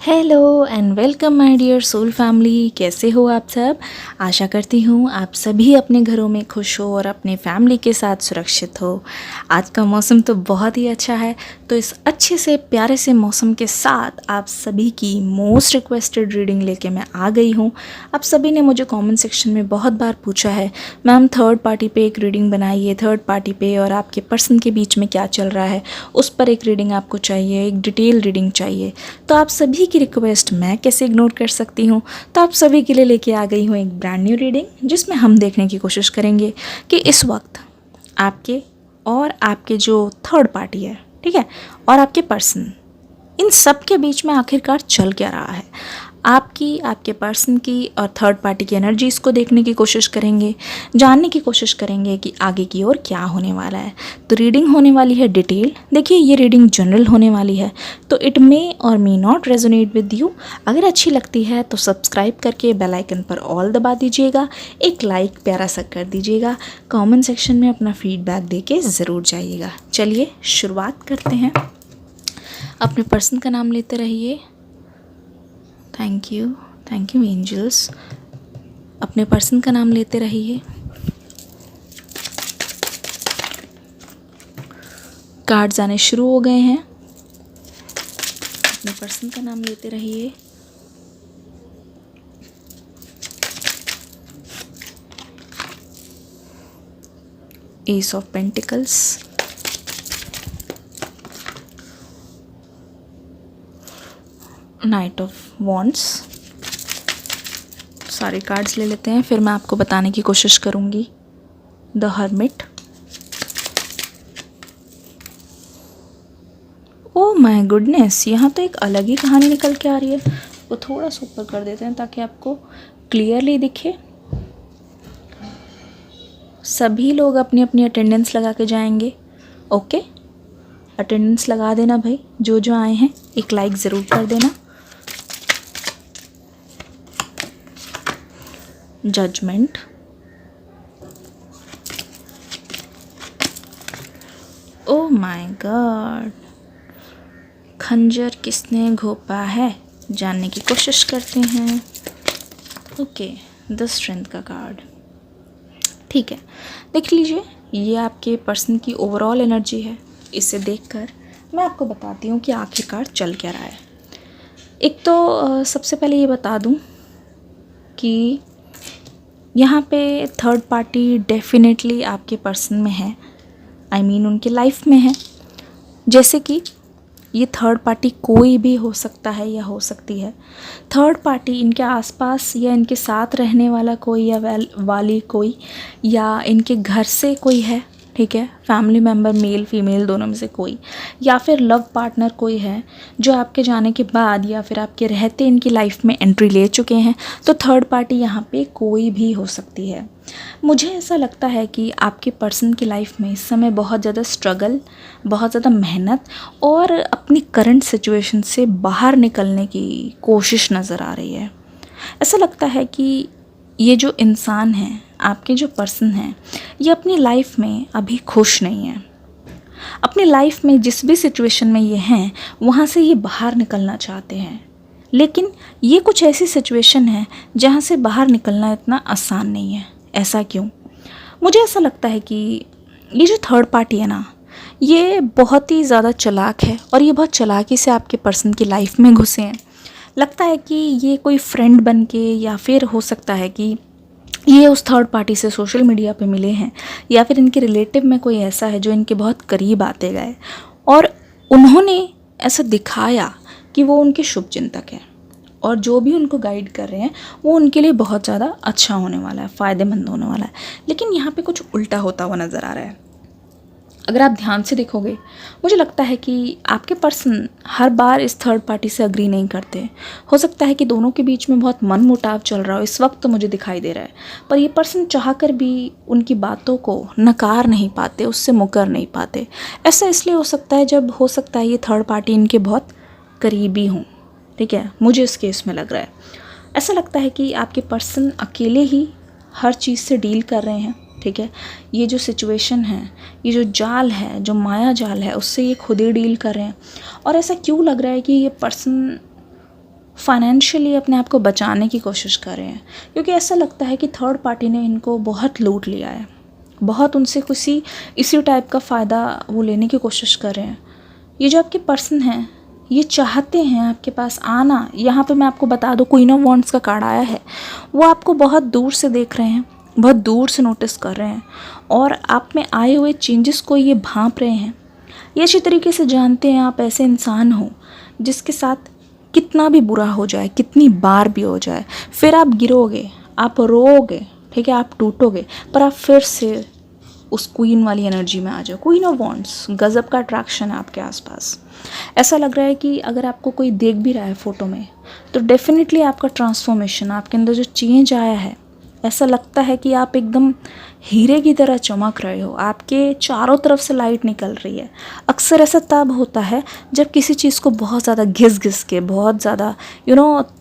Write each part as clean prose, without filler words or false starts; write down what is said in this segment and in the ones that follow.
Hello and welcome my dear soul family. कैसे हो आप सब? आशा करती हूँ आप सभी अपने घरों में खुश हो और अपने फैमिली के साथ सुरक्षित हो। आज का मौसम तो बहुत ही अच्छा है, तो इस अच्छे से प्यारे से मौसम के साथ आप सभी की मोस्ट रिक्वेस्टेड रीडिंग लेके मैं आ गई हूँ। आप सभी ने मुझे कमेंट सेक्शन में बहुत बार पूछा है, मैम थर्ड पार्टी पे एक रीडिंग बनाइए, थर्ड पार्टी पे और आपके पर्सन के बीच में क्या चल रहा है उस पर एक रीडिंग आपको चाहिए, एक डिटेल रीडिंग चाहिए। तो आप सभी की रिक्वेस्ट मैं कैसे इग्नोर कर सकती हूँ। तो आप सभी के लिए लेके आ गई हूँ एक ब्रांड न्यू रीडिंग, जिसमें हम देखने की कोशिश करेंगे कि इस वक्त आपके और आपके जो थर्ड पार्टी है, ठीक है, और आपके पर्सन, इन सब के बीच में आखिरकार चल क्या रहा है। आपकी, आपके पर्सन की और थर्ड पार्टी की एनर्जीज़ को देखने की कोशिश करेंगे, जानने की कोशिश करेंगे कि आगे की ओर क्या होने वाला है। तो रीडिंग होने वाली है डिटेल। देखिए, ये रीडिंग जनरल होने वाली है, तो इट मे और may not resonate with you. अगर अच्छी लगती है तो सब्सक्राइब करके बेल आइकन पर ऑल दबा दीजिएगा, एक लाइक प्यारा सा कर दीजिएगा, कमेंट सेक्शन में अपना फीडबैक देके ज़रूर जाइएगा। चलिए शुरुआत करते हैं। अपने पर्सन का नाम लेते रहिए। Thank you angels. अपने पर्सन का नाम लेते रहिए। कार्ड्स आने शुरू हो गए हैं। अपने पर्सन का नाम लेते रहिए। S of pentacles, night of wands. सारे कार्ड्स ले लेते हैं, फिर मैं आपको बताने की कोशिश करूंगी। The hermit. Oh my goodness, यहाँ तो एक अलग ही कहानी निकल के आ रही है। वो थोड़ा सा ऊपर कर देते हैं ताकि आपको क्लियरली दिखे। सभी लोग अपनी अपनी अटेंडेंस लगा के जाएंगे। ओके, अटेंडेंस लगा देना भाई, जो जो आए हैं एक लाइक ज़रूर कर देना। जजमेंट। ओह माय गॉड, खंजर किसने घोंपा है, जानने की कोशिश करते हैं। ओके, द स्ट्रेंथ का कार्ड। ठीक है, देख लीजिए, ये आपके पर्सन की ओवरऑल एनर्जी है। इसे देखकर मैं आपको बताती हूँ कि आखिरकार चल क्या रहा है। एक तो सबसे पहले ये बता दूँ कि यहाँ पे थर्ड पार्टी डेफिनेटली आपके पर्सन में है, आई मीन उनके लाइफ में है। जैसे कि ये थर्ड पार्टी कोई भी हो सकता है या हो सकती है। थर्ड पार्टी इनके आसपास या इनके साथ रहने वाला कोई या वाली कोई, या इनके घर से कोई है, ठीक है, फैमिली मेम्बर मेल फीमेल दोनों में से कोई, या फिर लव पार्टनर कोई है जो आपके जाने के बाद या फिर आपके रहते इनकी लाइफ में एंट्री ले चुके हैं। तो थर्ड पार्टी यहाँ पे कोई भी हो सकती है। मुझे ऐसा लगता है कि आपके पर्सन की लाइफ में इस समय बहुत ज़्यादा स्ट्रगल, बहुत ज़्यादा मेहनत और अपनी करंट सिचुएशन से बाहर निकलने की कोशिश नज़र आ रही है। ऐसा लगता है कि ये जो इंसान है, आपके जो पर्सन हैं, ये अपनी लाइफ में अभी खुश नहीं है। अपनी लाइफ में जिस भी सिचुएशन में ये हैं वहाँ से ये बाहर निकलना चाहते हैं, लेकिन ये कुछ ऐसी सिचुएशन है जहाँ से बाहर निकलना इतना आसान नहीं है। ऐसा क्यों? मुझे ऐसा लगता है कि ये जो थर्ड पार्टी है ना, ये बहुत ही ज़्यादा चालाक है और ये बहुत चालाकी से आपके पर्सन की लाइफ में घुसे हैं। लगता है कि ये कोई फ्रेंड बन के, या फिर हो सकता है कि ये उस थर्ड पार्टी से सोशल मीडिया पे मिले हैं, या फिर इनके रिलेटिव में कोई ऐसा है जो इनके बहुत करीब आते गए और उन्होंने ऐसा दिखाया कि वो उनके शुभ चिंतक हैं और जो भी उनको गाइड कर रहे हैं वो उनके लिए बहुत ज़्यादा अच्छा होने वाला है, फ़ायदेमंद होने वाला है। लेकिन यहाँ पे कुछ उल्टा होता हुआ नज़र आ रहा है। अगर आप ध्यान से देखोगे, मुझे लगता है कि आपके पर्सन हर बार इस थर्ड पार्टी से अग्री नहीं करते। हो सकता है कि दोनों के बीच में बहुत मनमुटाव चल रहा हो, इस वक्त तो मुझे दिखाई दे रहा है, पर ये पर्सन चाहकर भी उनकी बातों को नकार नहीं पाते, उससे मुकर नहीं पाते। ऐसा इसलिए हो सकता है जब हो सकता है ये थर्ड पार्टी इनके बहुत करीबी हों, ठीक है, मुझे इस केस में लग रहा है। ऐसा लगता है कि आपके पर्सन अकेले ही हर चीज़ से डील कर रहे हैं, ठीक है। ये जो सिचुएशन है, ये जो जाल है, जो माया जाल है, उससे ये खुद ही डील कर रहे हैं। और ऐसा क्यों लग रहा है कि ये पर्सन फाइनेंशियली अपने आप को बचाने की कोशिश कर रहे हैं, क्योंकि ऐसा लगता है कि थर्ड पार्टी ने इनको बहुत लूट लिया है, बहुत उनसे इसी टाइप का फ़ायदा वो लेने की कोशिश कर रहे हैं। ये जो आपके पर्सन हैं ये चाहते हैं आपके पास आना। यहाँ पे मैं आपको बता दूँ, क्वीन ऑफ वॉन्ड्स का कार्ड आया है, वो आपको बहुत दूर से देख रहे हैं, बहुत दूर से नोटिस कर रहे हैं और आप में आए हुए चेंजेस को ये भांप रहे हैं। ये अच्छी तरीके से जानते हैं आप ऐसे इंसान हो जिसके साथ कितना भी बुरा हो जाए, कितनी बार भी हो जाए, फिर आप गिरोगे, आप रोओगे, ठीक है, आप टूटोगे, पर आप फिर से उस क्वीन वाली एनर्जी में आ जाओ। क्वीन ऑफ वॉन्ड्स, गजब का अट्रैक्शन है आपके आसपास। ऐसा लग रहा है कि अगर आपको कोई देख भी रहा है फ़ोटो में तो डेफिनेटली आपका ट्रांसफॉर्मेशन, आपके अंदर जो चेंज आया है, ऐसा लगता है कि आप एकदम हीरे की तरह चमक रहे हो, आपके चारों तरफ से लाइट निकल रही है। अक्सर ऐसा तब होता है जब किसी चीज़ को बहुत ज़्यादा घिस के, बहुत ज़्यादा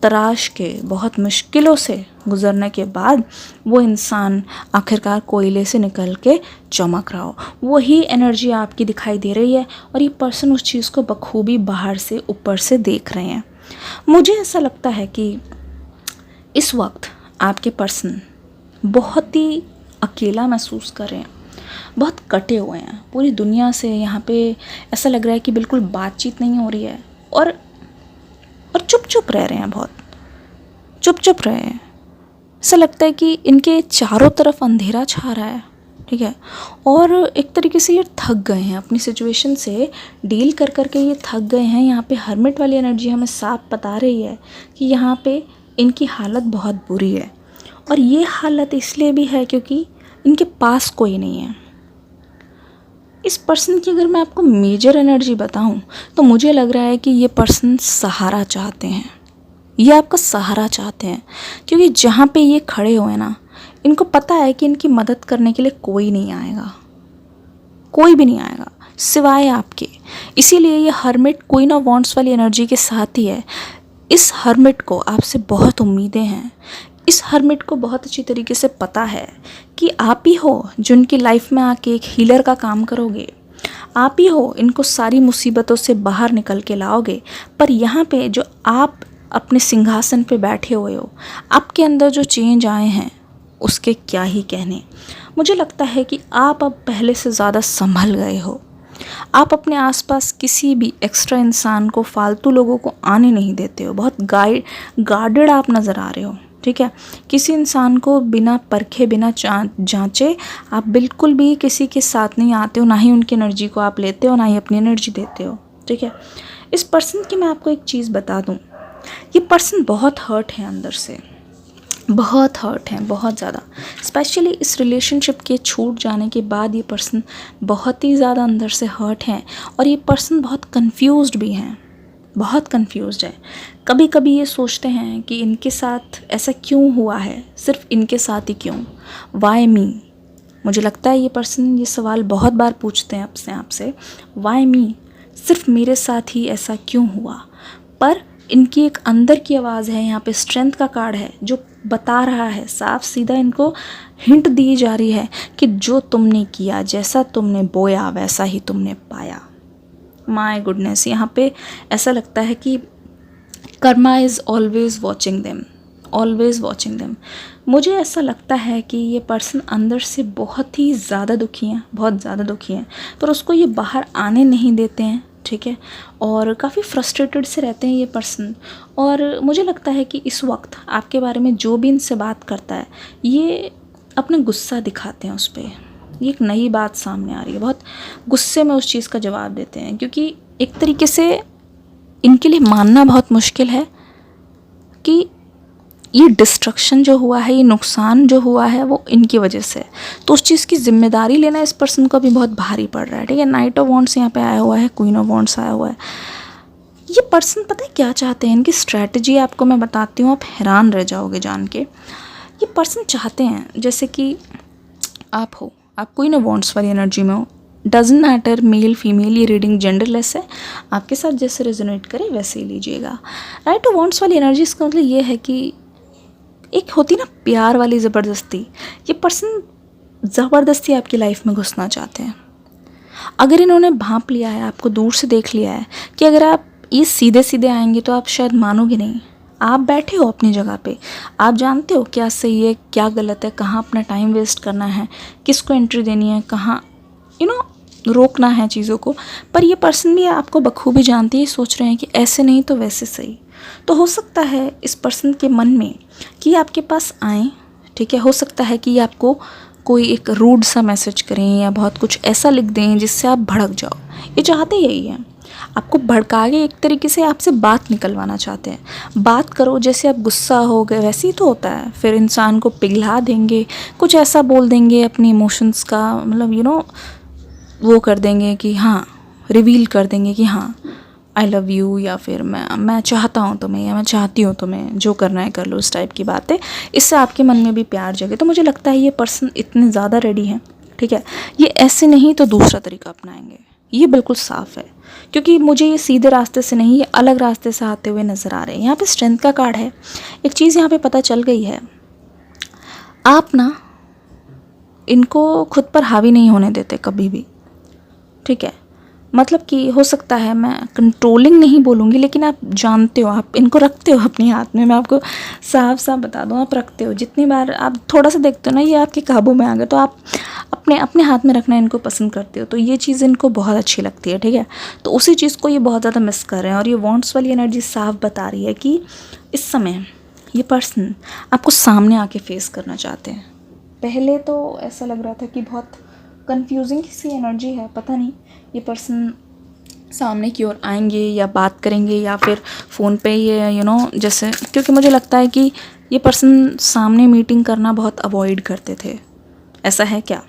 तराश के, बहुत मुश्किलों से गुजरने के बाद वो इंसान आखिरकार कोयले से निकल के चमक रहा हो। वही एनर्जी आपकी दिखाई दे रही है और ये पर्सन उस चीज़ को बखूबी बाहर से ऊपर से देख रहे हैं। मुझे ऐसा लगता है कि इस वक्त आपके पर्सन बहुत ही अकेला महसूस कर रहे हैं, बहुत कटे हुए हैं पूरी दुनिया से। यहाँ पे ऐसा लग रहा है कि बिल्कुल बातचीत नहीं हो रही है और चुप रह रहे हैं, बहुत चुप रहे हैं। ऐसा लगता है कि इनके चारों तरफ अंधेरा छा रहा है, ठीक है, और एक तरीके से ये थक गए हैं अपनी सिचुएशन से डील कर करके, ये थक गए हैं। यहाँ पे हर्मिट वाली एनर्जी हमें साफ बता रही है कि यहाँ पे इनकी हालत बहुत बुरी है और ये हालत इसलिए भी है क्योंकि इनके पास कोई नहीं है। इस पर्सन की अगर मैं आपको मेजर एनर्जी बताऊं तो मुझे लग रहा है कि ये पर्सन सहारा चाहते हैं, ये आपका सहारा चाहते हैं, क्योंकि जहाँ पे ये खड़े हुए ना, इनको पता है कि इनकी मदद करने के लिए कोई नहीं आएगा, कोई भी नहीं आएगा सिवाय आपके। इसीलिए ये हर्मिट क्वीन ऑफ वॉन्ड्स वाली एनर्जी के साथ ही है। इस हर्मिट को आपसे बहुत उम्मीदें हैं, इस हर्मिट को बहुत अच्छी तरीके से पता है कि आप ही हो जो उनकी लाइफ में आके एक हीलर का काम करोगे, आप ही हो इनको सारी मुसीबतों से बाहर निकल के लाओगे। पर यहाँ पे जो आप अपने सिंहासन पे बैठे हुए हो, आपके अंदर जो चेंज आए हैं उसके क्या ही कहने। मुझे लगता है कि आप अब पहले से ज़्यादा संभल गए हो। आप अपने आसपास किसी भी एक्स्ट्रा इंसान को, फालतू लोगों को आने नहीं देते हो, बहुत गार्डेड आप नज़र आ रहे हो, ठीक है। किसी इंसान को बिना परखे, बिना जांचे आप बिल्कुल भी किसी के साथ नहीं आते हो, ना ही उनकी एनर्जी को आप लेते हो, ना ही अपनी एनर्जी देते हो, ठीक है। इस पर्सन की मैं आपको एक चीज़ बता दूं, ये पर्सन बहुत हर्ट है अंदर से, बहुत हर्ट हैं, बहुत ज़्यादा। स्पेशली इस रिलेशनशिप के छूट जाने के बाद ये पर्सन बहुत ही ज़्यादा अंदर से हर्ट हैं और ये पर्सन बहुत कंफ्यूज्ड भी हैं, बहुत कंफ्यूज्ड है। कभी कभी ये सोचते हैं कि इनके साथ ऐसा क्यों हुआ है, सिर्फ इनके साथ ही क्यों, वाई मी। मुझे लगता है ये पर्सन ये सवाल बहुत बार पूछते हैं अपने आप से, वाई मी, सिर्फ मेरे साथ ही ऐसा क्यों हुआ। पर इनकी एक अंदर की आवाज़ है, यहाँ पे स्ट्रेंथ का कार्ड है जो बता रहा है, साफ सीधा इनको हिंट दी जा रही है कि जो तुमने किया, जैसा तुमने बोया वैसा ही तुमने पाया। माय गुडनेस, यहाँ पे ऐसा लगता है कि Karma is always watching them, always watching them. मुझे ऐसा लगता है कि ये पर्सन अंदर से बहुत ही ज़्यादा दुखी हैं, बहुत ज़्यादा दुखी हैं, पर उसको ये बाहर आने नहीं देते हैं, ठीक है, और काफ़ी फ्रस्ट्रेटेड से रहते हैं ये पर्सन। और मुझे लगता है कि इस वक्त आपके बारे में जो भी इनसे बात करता है ये अपना गुस्सा दिखाते हैं उस पर। ये एक नई बात सामने आ रही है, बहुत गुस्से में उस चीज़ का जवाब देते हैं, क्योंकि एक तरीके से इनके लिए मानना बहुत मुश्किल है कि ये डिस्ट्रक्शन जो हुआ है, ये नुकसान जो हुआ है वो इनकी वजह से। तो उस चीज़ की जिम्मेदारी लेना इस पर्सन को भी बहुत भारी पड़ रहा है, ठीक है। नाइट ऑफ वॉन्ड्स यहाँ पे आया हुआ है, क्वीन ऑफ वॉन्ड्स आया हुआ है। ये पर्सन पता है क्या चाहते हैं, इनकी स्ट्रैटेजी आपको मैं बताती हूँ, आप हैरान रह जाओगे जान के। ये पर्सन चाहते हैं जैसे कि आप हो, आप क्वीन ऑफ वॉन्ड्स वाली एनर्जी में हो, डजंट मैटर मेल फीमेल, ये रीडिंग जेंडरलेस है, आपके साथ जैसे रेजोनेट करे वैसे ही लीजिएगा। नाइट ऑफ वॉन्ड्स वाली एनर्जी, इसका मतलब ये है कि एक होती ना प्यार वाली ज़बरदस्ती, ये पर्सन ज़बरदस्ती आपकी लाइफ में घुसना चाहते हैं। अगर इन्होंने भांप लिया है, आपको दूर से देख लिया है कि अगर आप ये सीधे सीधे आएंगे तो आप शायद मानोगे नहीं, आप बैठे हो अपनी जगह पे, आप जानते हो क्या सही है क्या गलत है, कहाँ अपना टाइम वेस्ट करना है, किसको एंट्री देनी है, कहाँ रोकना है चीज़ों को। पर ये पर्सन भी आपको बखूबी जानती है, सोच रहे हैं कि ऐसे नहीं तो वैसे सही। तो हो सकता है इस पर्सन के मन में कि आपके पास आएँ, ठीक है, हो सकता है कि आपको कोई एक रूड सा मैसेज करें या बहुत कुछ ऐसा लिख दें जिससे आप भड़क जाओ। ये चाहते यही हैं, आपको भड़का के एक तरीके से आपसे बात निकलवाना चाहते हैं। बात करो जैसे आप गुस्सा हो गए, वैसे ही तो होता है। फिर इंसान को पिघला देंगे, कुछ ऐसा बोल देंगे अपने इमोशंस का, मतलब वो कर देंगे कि हाँ, रिवील कर देंगे कि हाँ आई लव यू, या फिर मैं चाहता हूँ तुम्हें, या मैं चाहती हूँ तुम्हें, जो करना है कर लो, इस टाइप की बातें। इससे आपके मन में भी प्यार जगे। तो मुझे लगता है ये पर्सन इतने ज़्यादा रेडी हैं, ठीक है, ये ऐसे नहीं तो दूसरा तरीका अपनाएंगे, ये बिल्कुल साफ़ है। क्योंकि मुझे ये सीधे रास्ते से नहीं, ये अलग रास्ते से आते हुए नज़र आ रहे हैं। यहाँ पे स्ट्रेंथ का कार्ड है। एक चीज़ यहाँ पे पता चल गई है, आप ना इनको खुद पर हावी नहीं होने देते कभी भी, ठीक है। मतलब कि हो सकता है, मैं कंट्रोलिंग नहीं बोलूँगी, लेकिन आप जानते हो, आप इनको रखते हो अपने हाथ में। मैं आपको साफ साफ बता दूँ, आप रखते हो। जितनी बार आप थोड़ा सा देखते हो ना ये आपके काबू में आ गए, तो आप अपने अपने हाथ में रखना इनको पसंद करते हो। तो ये चीज़ इनको बहुत अच्छी लगती है, ठीक है। तो उसी चीज़ को ये बहुत ज़्यादा मिस कर रहे हैं। और ये वॉन्ट्स वाली एनर्जी साफ बता रही है कि इस समय ये पर्सन आपको सामने आके फेस करना चाहते हैं। पहले तो ऐसा लग रहा था कि बहुत कंफ्यूजिंग सी एनर्जी है, पता नहीं ये पर्सन सामने की ओर आएंगे या बात करेंगे या फिर फ़ोन पे ये जैसे, क्योंकि मुझे लगता है कि ये पर्सन सामने मीटिंग करना बहुत अवॉइड करते थे। ऐसा है क्या?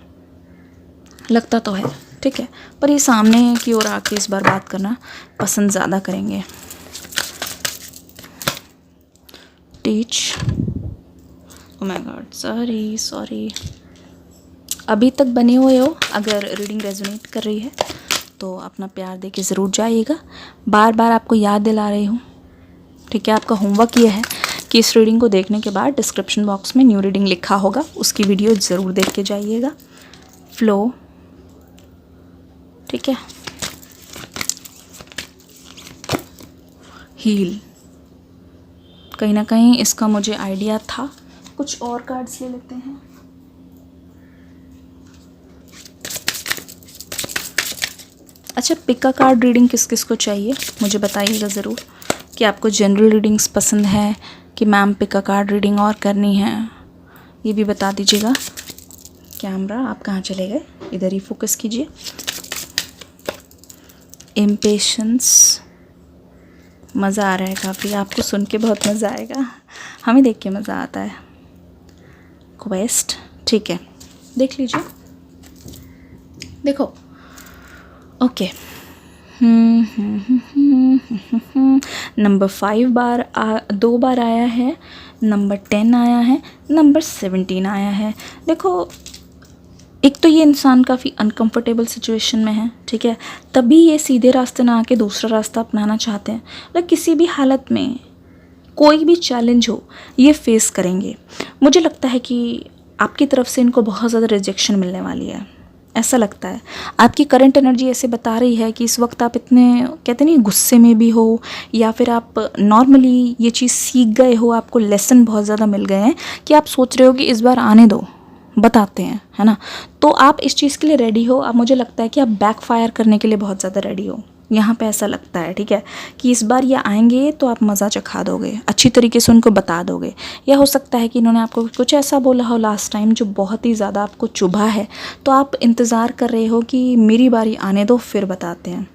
लगता तो है, ठीक है, पर ये सामने की ओर आके इस बार बात करना पसंद ज़्यादा करेंगे। Teach, oh my God, sorry. अभी तक बने हुए हो, अगर रीडिंग रेजोनेट कर रही है तो अपना प्यार दे के ज़रूर जाइएगा। बार बार आपको याद दिला रही हूँ, ठीक है। आपका होमवर्क ये है कि इस रीडिंग को देखने के बाद डिस्क्रिप्शन बॉक्स में न्यू रीडिंग लिखा होगा, उसकी वीडियो ज़रूर देख के जाइएगा। फ्लो, ठीक है। हील, कहीं ना कहीं इसका मुझे आइडिया था। कुछ और कार्ड्स ले लेते हैं। अच्छा, पिक अ कार्ड रीडिंग किस किस को चाहिए मुझे बताइएगा ज़रूर, कि आपको जनरल रीडिंग्स पसंद है कि ma'am pick a card reading और करनी है, ये भी बता दीजिएगा। कैमरा आप कहाँ चले गए, इधर ही फोकस कीजिए। इम्पेशंस, मज़ा आ रहा है काफ़ी, आपको सुन के बहुत मज़ा आएगा, हमें देख के मज़ा आता है। क्वेस्ट, ठीक है, देख लीजिए, देखो, ओके। नंबर 5 2 बार आया है, नंबर 10 आया है, नंबर 17 आया है। देखो, एक तो ये इंसान काफ़ी अनकंफर्टेबल सिचुएशन में है, ठीक है, तभी ये सीधे रास्ते ना आके दूसरा रास्ता अपनाना चाहते हैं। मतलब किसी भी हालत में कोई भी चैलेंज हो ये फेस करेंगे। मुझे लगता है कि आपकी तरफ से इनको बहुत ज़्यादा रिजेक्शन मिलने वाली है, ऐसा लगता है। आपकी करंट एनर्जी ऐसे बता रही है कि इस वक्त आप इतने, कहते नहीं, गुस्से में भी हो, या फिर आप नॉर्मली ये चीज़ सीख गए हो, आपको लेसन बहुत ज़्यादा मिल गए हैं कि आप सोच रहे हो कि इस बार आने दो, बताते हैं, है ना। तो आप इस चीज़ के लिए रेडी हो। अब मुझे लगता है कि आप बैकफायर करने के लिए बहुत ज़्यादा रेडी हो, यहाँ पे ऐसा लगता है, ठीक है, कि इस बार ये आएंगे तो आप मज़ा चखा दोगे, अच्छी तरीके से उनको बता दोगे। या हो सकता है कि इन्होंने आपको कुछ ऐसा बोला हो लास्ट टाइम जो बहुत ही ज़्यादा आपको चुभा है, तो आप इंतज़ार कर रहे हो कि मेरी बारी आने दो फिर बताते हैं,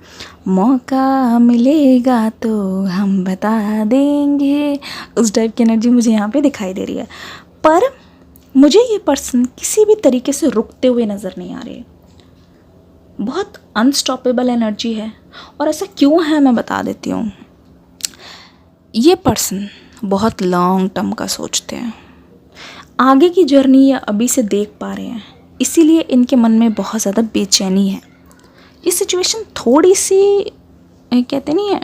मौका मिलेगा तो हम बता देंगे। उस टाइप की एनर्जी मुझे यहाँ पे दिखाई दे रही है। पर मुझे ये पर्सन किसी भी तरीके से रुकते हुए नज़र नहीं आ रहे, बहुत अनस्टॉपेबल एनर्जी है। और ऐसा क्यों है मैं बता देती हूँ। ये पर्सन बहुत लॉन्ग टर्म का सोचते हैं, आगे की जर्नी या अभी से देख पा रहे हैं, इसीलिए इनके मन में बहुत ज़्यादा बेचैनी है। ये सिचुएशन थोड़ी सी, कहते नहीं है,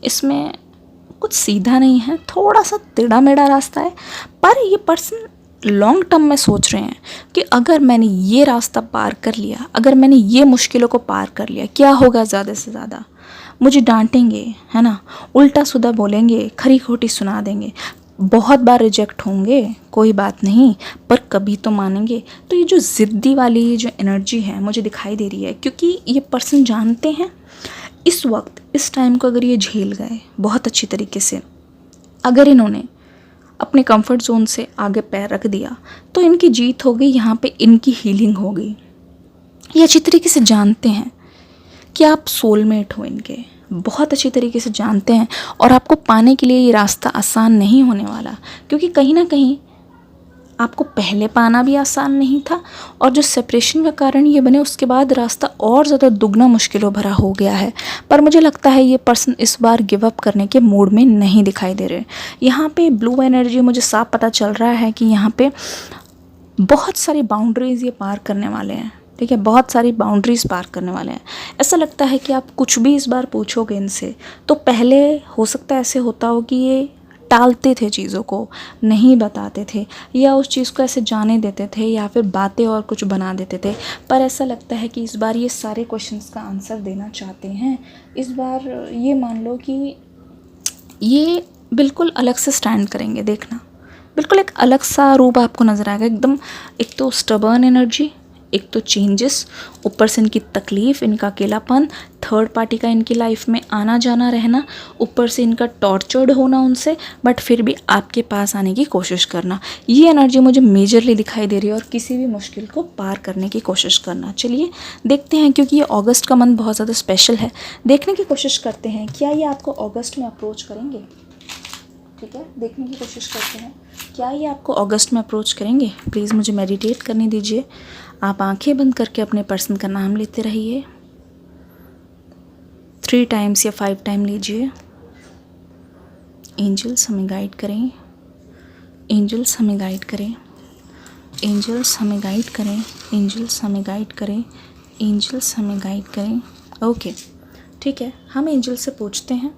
इसमें कुछ सीधा नहीं है, थोड़ा सा टेढ़ा मेढ़ा रास्ता है। पर ये पर्सन लॉन्ग टर्म में सोच रहे हैं कि अगर मैंने ये रास्ता पार कर लिया, अगर मैंने ये मुश्किलों को पार कर लिया, क्या होगा ज़्यादा से ज़्यादा। मुझे डांटेंगे, है ना, उल्टा सुधा बोलेंगे, खरी खोटी सुना देंगे, बहुत बार रिजेक्ट होंगे, कोई बात नहीं, पर कभी तो मानेंगे। तो ये जो ज़िद्दी वाली जो एनर्जी है मुझे दिखाई दे रही है, क्योंकि ये पर्सन जानते हैं इस वक्त, इस टाइम को अगर ये झेल गए बहुत अच्छी तरीके से, अगर इन्होंने अपने कंफर्ट जोन से आगे पैर रख दिया तो इनकी जीत हो गई, यहाँ पे इनकी हीलिंग हो गई। ये अच्छी तरीके से जानते हैं कि आप सोलमेट हो इनके, बहुत अच्छी तरीके से जानते हैं, और आपको पाने के लिए ये रास्ता आसान नहीं होने वाला, क्योंकि कहीं ना कहीं आपको पहले पाना भी आसान नहीं था, और जो सेपरेशन का कारण ये बने उसके बाद रास्ता और ज़्यादा दुगना मुश्किलों भरा हो गया है। पर मुझे लगता है ये पर्सन इस बार गिव अप करने के मूड में नहीं दिखाई दे रहे। यहाँ पे ब्लू एनर्जी मुझे साफ पता चल रहा है कि यहाँ पे बहुत सारी बाउंड्रीज़ ये पार करने वाले हैं, ठीक है, बहुत सारी बाउंड्रीज़ पार करने वाले हैं। ऐसा लगता है कि आप कुछ भी इस बार पूछोगे इनसे तो पहले हो सकता है ऐसे होता हो कि ये टालते थे, चीज़ों को नहीं बताते थे, या उस चीज़ को ऐसे जाने देते थे, या फिर बातें और कुछ बना देते थे। पर ऐसा लगता है कि इस बार ये सारे क्वेश्चंस का आंसर देना चाहते हैं। इस बार ये मान लो कि ये बिल्कुल अलग से स्टैंड करेंगे, देखना बिल्कुल एक अलग सा रूप आपको नज़र आएगा एकदम। एक तो स्टबर्न एनर्जी, एक तो चेंजेस, ऊपर से इनकी तकलीफ़, इनका अकेलापन, थर्ड पार्टी का इनकी लाइफ में आना जाना रहना, ऊपर से इनका टॉर्चर्ड होना उनसे, बट फिर भी आपके पास आने की कोशिश करना। ये एनर्जी मुझे मेजरली दिखाई दे रही है, और किसी भी मुश्किल को पार करने की कोशिश करना। चलिए देखते हैं, क्योंकि ये अगस्त का मंथ बहुत ज़्यादा स्पेशल है, देखने की कोशिश करते हैं क्या ये आपको अगस्त में अप्रोच करेंगे। ठीक है, देखने की कोशिश करते हैं क्या ये आपको अगस्त में अप्रोच करेंगे। प्लीज़ मुझे मेडिटेट करने दीजिए। आप आंखें बंद करके अपने पर्सन का नाम लेते रहिए, 3 टाइम्स या 5 टाइम लीजिए। एंजल्स हमें गाइड करें, एंजल्स हमें गाइड करें, एंजल्स हमें गाइड करें, एंजल्स हमें गाइड करें, एंजल्स हमें गाइड करें। ओके, ठीक है, हम एंजल से पूछते हैं,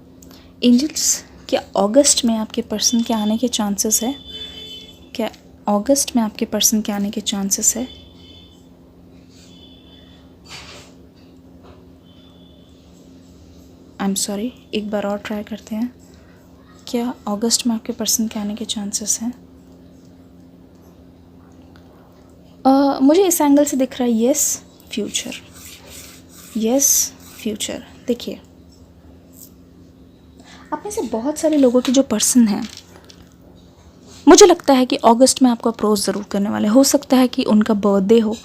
एंजल्स क्या अगस्त में आपके पर्सन के आने के चांसेस है? क्या अगस्त में आपके पर्सन के आने के चांसेस है? आई एम सॉरी, एक बार और ट्राई करते हैं। क्या अगस्त में आपके पर्सन के आने के चांसेस हैं? मुझे इस एंगल से दिख रहा है यस फ्यूचर, यस फ्यूचर। देखिए, आप में से बहुत सारे लोगों की जो पर्सन हैं, मुझे लगता है कि अगस्त में आपको अप्रोच ज़रूर करने वाले। हो सकता है कि उनका बर्थडे हो,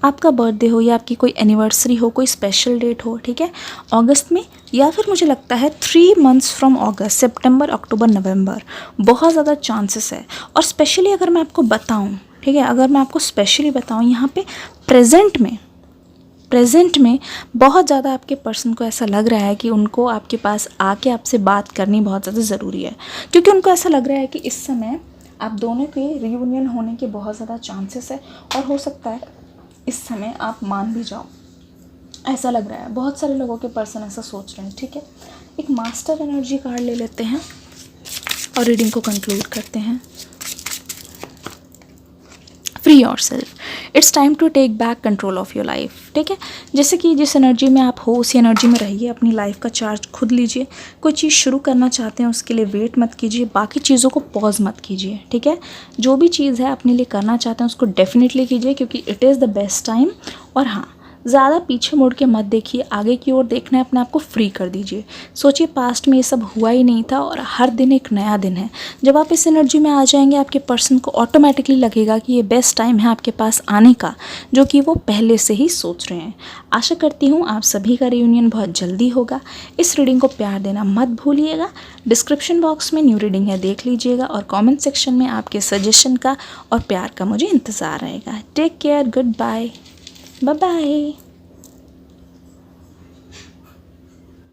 आपका बर्थडे हो, या आपकी कोई एनिवर्सरी हो, कोई स्पेशल डेट हो, ठीक है, अगस्त में। या फिर मुझे लगता है 3 मंथ्स फ्रॉम अगस्त, सितंबर, अक्टूबर, नवंबर, बहुत ज़्यादा चांसेस है। और स्पेशली अगर मैं आपको बताऊँ, ठीक है, अगर मैं आपको स्पेशली बताऊँ, यहाँ पे प्रेजेंट में बहुत ज़्यादा आपके पर्सन को ऐसा लग रहा है कि उनको आपके पास आके आपसे बात करनी बहुत ज़्यादा ज़रूरी है, क्योंकि उनको ऐसा लग रहा है कि इस समय आप दोनों के रियूनियन होने के बहुत ज़्यादा चांसेस है, और हो सकता है इस समय आप मान भी जाओ, ऐसा लग रहा है। बहुत सारे लोगों के पर्सन ऐसा सोच रहे हैं। ठीक है, एक मास्टर एनर्जी कार्ड ले लेते हैं और रीडिंग को कंक्लूड करते हैं। Free yourself, it's time to take back control of your life. ठीक है, जैसे कि जिस एनर्जी में आप हो उसी एनर्जी में रहिए, अपनी लाइफ का चार्ज खुद लीजिए। कोई चीज़ शुरू करना चाहते हैं उसके लिए वेट मत कीजिए, बाकी चीज़ों को पॉज मत कीजिए। ठीक है, जो भी चीज़ है अपने लिए करना चाहते हैं उसको डेफिनेटली कीजिए, क्योंकि it is the best time. और हाँ, ज़्यादा पीछे मुड़ के मत देखिए, आगे की ओर देखना है, अपने आप को फ्री कर दीजिए। सोचिए पास्ट में ये सब हुआ ही नहीं था और हर दिन एक नया दिन है। जब आप इस एनर्जी में आ जाएंगे, आपके पर्सन को ऑटोमेटिकली लगेगा कि ये बेस्ट टाइम है आपके पास आने का, जो कि वो पहले से ही सोच रहे हैं। आशा करती हूँ आप सभी का रियूनियन बहुत जल्दी होगा। इस रीडिंग को प्यार देना मत भूलिएगा। डिस्क्रिप्शन बॉक्स में न्यू रीडिंग है, देख लीजिएगा, और कॉमेंट सेक्शन में आपके सजेशन का और प्यार का मुझे इंतज़ार रहेगा। Take care, good bye, bye bye.